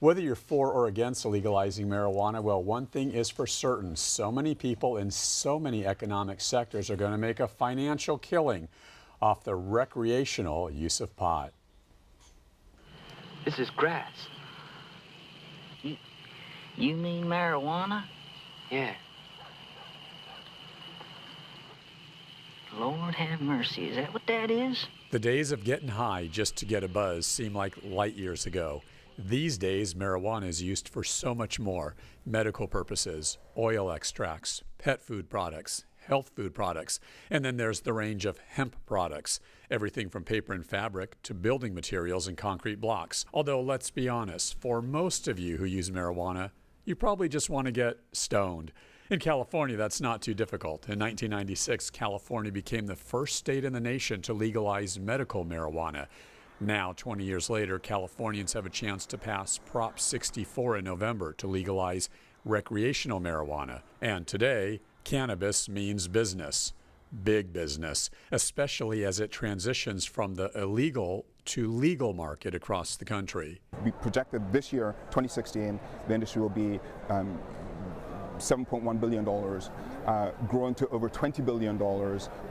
Whether you're for or against legalizing marijuana, well, one thing is for certain. So many people in so many economic sectors are going to make a financial killing off the recreational use of pot. This is grass. You mean marijuana? Yeah. Lord have mercy, is that what that is? The days of getting high just to get a buzz seem like light years ago. These days, marijuana is used for so much more: medical purposes, oil extracts, pet food products, health food products, and then there's the range of hemp products, everything from paper and fabric to building materials and concrete blocks. Although, let's be honest, for most of you who use marijuana, you probably just want to get stoned. In California, that's not too difficult. In 1996, California became the first state in the nation to legalize medical marijuana. Now, 20 years later, Californians have a chance to pass Prop 64 in November to legalize recreational marijuana. And today, cannabis means business, big business, especially as it transitions from the illegal to legal market across the country. We projected this year, 2016, the industry will be $7.1 billion, growing to over $20 billion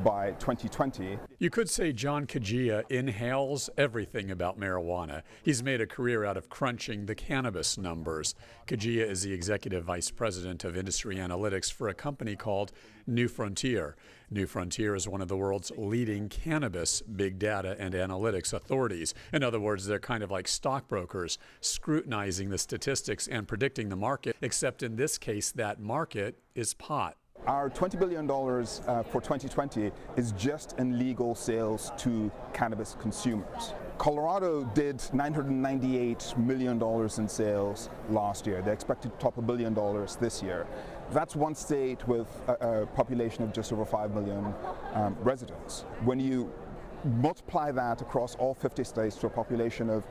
by 2020. You could say John Kajia inhales everything about marijuana. He's made a career out of crunching the cannabis numbers. Kajia is the executive vice president of industry analytics for a company called New Frontier. New Frontier is one of the world's leading cannabis big data and analytics authorities. In other words, they're kind of like stockbrokers, scrutinizing the statistics and predicting the market, except in this case, that market is pot. Our $20 billion for 2020 is just in legal sales to cannabis consumers. Colorado did $998 million in sales last year. They expect to top $1 billion this year. That's one state with a population of just over 5 million residents. When you multiply that across all 50 states to a population of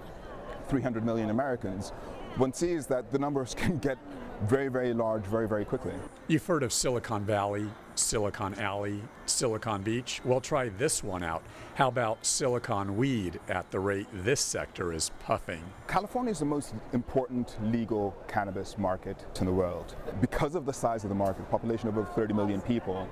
300 million Americans, one sees that the numbers can get very, very large very, very quickly. You've heard of Silicon Valley, Silicon Alley, Silicon Beach? Well, try this one out. How about Silicon Weed at the rate this sector is puffing? California is the most important legal cannabis market in the world. Because of the size of the market, population of over 30 million people,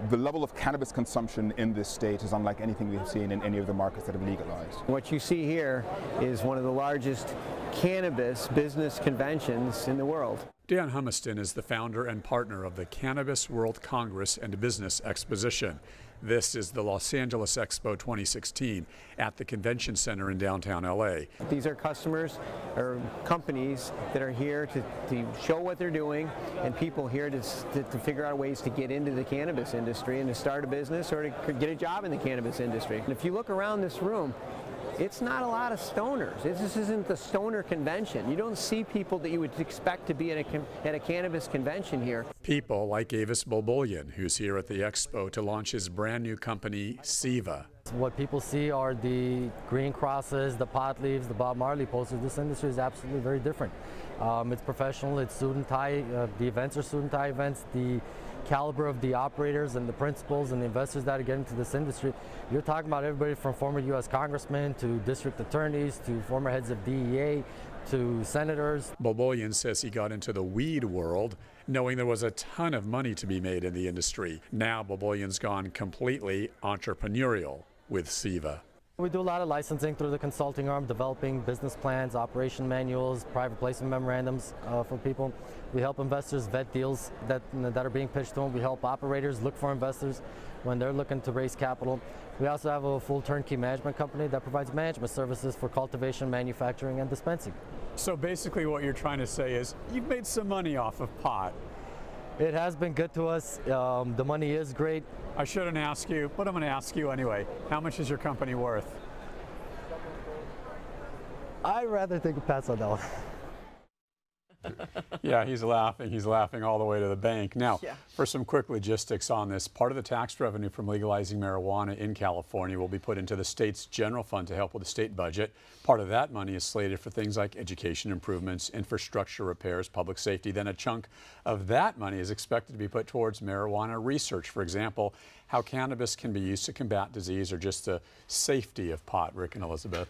the level of cannabis consumption in this state is unlike anything we have seen in any of the markets that have legalized. What you see here is one of the largest cannabis business conventions in the world. Dan Humiston is the founder and partner of the Cannabis World Congress and Business Exposition. This is the Los Angeles Expo 2016 at the Convention Center in downtown LA. These are customers or companies that are here to show what they're doing, and people here to figure out ways to get into the cannabis industry and to start a business or to get a job in the cannabis industry. And if you look around this room, it's not a lot of stoners. This isn't the stoner convention. You don't see people that you would expect to be at a cannabis convention here. People like Avis Bolbolian, who's here at the expo to launch his brand new company, Seva. What people see are the green crosses, the pot leaves, the Bob Marley posters. This industry is absolutely very different. It's professional, it's suit and tie, the events are suit and tie events. The caliber of the operators and the principals and the investors that are getting into this industry, you're talking about everybody from former U.S. congressmen to district attorneys to former heads of DEA to senators. Bolbolian says he got into the weed world knowing there was a ton of money to be made in the industry. Now Bolbolian's gone completely entrepreneurial with Seva. We do a lot of licensing through the consulting arm, developing business plans, operation manuals, private placement memorandums for people. We help investors vet deals that are being pitched to them. We help operators look for investors when they're looking to raise capital. We also have a full turnkey management company that provides management services for cultivation, manufacturing, and dispensing. So basically what you're trying to say is you've made some money off of pot. It has been good to us. The money is great. I shouldn't ask you, but I'm going to ask you anyway. How much is your company worth? I'd rather take a pass on that one. Yeah, he's laughing all the way to the bank. Now, for some quick logistics on this, part of the tax revenue from legalizing marijuana in California will be put into the state's general fund to help with the state budget. Part of that money is slated for things like education improvements, infrastructure repairs, public safety. Then a chunk of that money is expected to be put towards marijuana research. For example, how cannabis can be used to combat disease or just the safety of pot. Rick and Elizabeth.